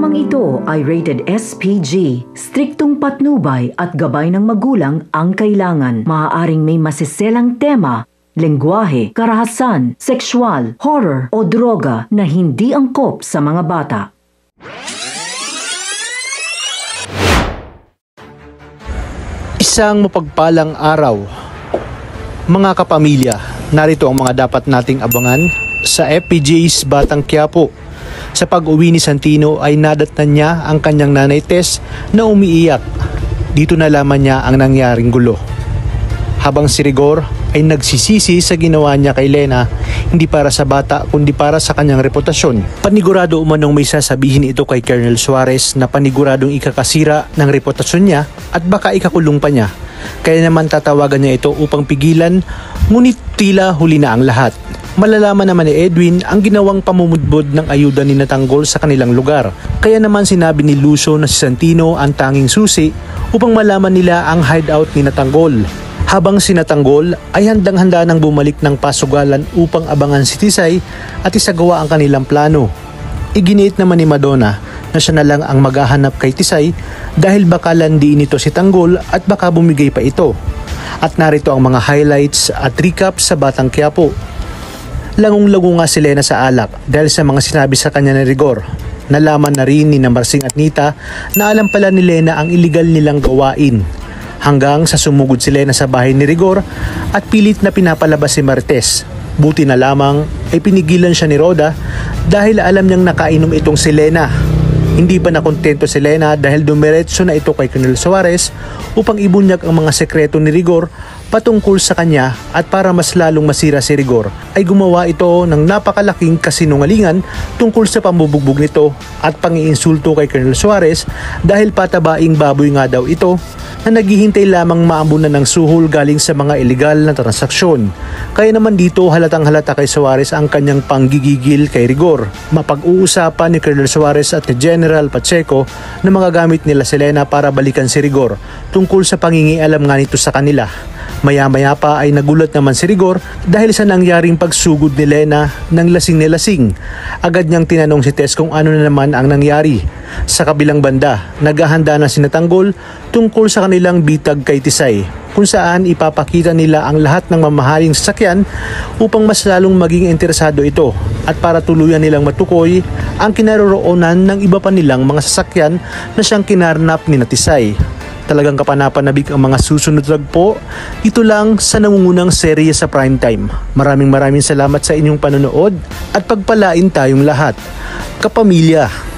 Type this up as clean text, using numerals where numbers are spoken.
Programang ito ay rated SPG. Striktong patnubay at gabay ng magulang ang kailangan. Maaaring may masiselang tema, lengguwahe, karahasan, sexual, horror o droga na hindi angkop sa mga bata. Isang mapagpalang araw. Mga kapamilya, narito ang mga dapat nating abangan sa FPJ's Batang Quiapo. Sa pag-uwi ni Santino ay nadatnan niya ang kanyang nanay Tess na umiiyak. Dito nalaman niya ang nangyaring gulo. Habang si Rigor ay nagsisisi sa ginawa niya kay Lena, hindi para sa bata kundi para sa kanyang reputasyon. Panigurado umanong may sasabihin ito kay Colonel Suarez na paniguradong ikakasira ng reputasyon niya at baka ikakulong pa niya. Kaya naman tatawagan niya ito upang pigilan, ngunit tila huli na ang lahat. Malalaman naman ni Edwin ang ginawang pamumudbod ng ayuda ni Natanggol sa kanilang lugar. Kaya naman sinabi ni Lucio na si Santino ang tanging susi upang malaman nila ang hideout ni Natanggol. Habang si Natanggol ay handang-handa nang bumalik ng pasugalan upang abangan si Tisay at isagawa ang kanilang plano. Iginiit naman ni Madonna na siya na lang ang maghahanap kay Tisay dahil baka landiin nito si Tanggol at baka bumigay pa ito. At narito ang mga highlights at recap sa Batang Quiapo. Langong-lago nga si Lena sa alak dahil sa mga sinabi sa kanya ni Rigor. Nalaman na rin ni Marsing at Nita na alam pala ni Lena ang iligal nilang gawain. Hanggang sa sumugod si Lena sa bahay ni Rigor at pilit na pinapalabas si Martes. Buti na lamang ay pinigilan siya ni Rhoda dahil alam niyang nakainom itong si Lena. Hindi pa nakontento si Lena dahil dumiretso na ito kay Colonel Suarez upang ibunyag ang mga sekreto ni Rigor patungkol sa kanya, at para mas lalong masira si Rigor ay gumawa ito ng napakalaking kasinungalingan tungkol sa pambubugbog nito at pangiinsulto kay Colonel Suarez dahil patabaing baboy nga daw ito na naghihintay lamang maambunan ng suhol galing sa mga ilegal na transaksyon. Kaya naman dito halatang halata kay Suarez ang kanyang panggigigil kay Rigor. Mapag-uusapan ni Colonel Suarez at ni General Pacheco na mga gamit nila si Lena para balikan si Rigor tungkol sa pangingialam nga nito sa kanila. Maya-maya pa ay nagulat naman si Rigor dahil sa nangyaring pagsugod ni Lena ng lasing ni lasing. Agad niyang tinanong si Tess kung ano na naman ang nangyari. Sa kabilang banda, naghahanda na si Natanggol tungkol sa kanilang bitag kay Tisay, kung saan ipapakita nila ang lahat ng mamahaling sasakyan upang mas lalong maging interesado ito at para tuluyan nilang matukoy ang kinaroroonan ng iba pa nilang mga sasakyan na siyang kinarnap ni Tisay. Talagang kapanapanabik ang mga susunod tagpo dito lang sa nangungunang serye sa Primetime. Maraming salamat sa inyong panonood at pagpalain tayong lahat. Kapamilya.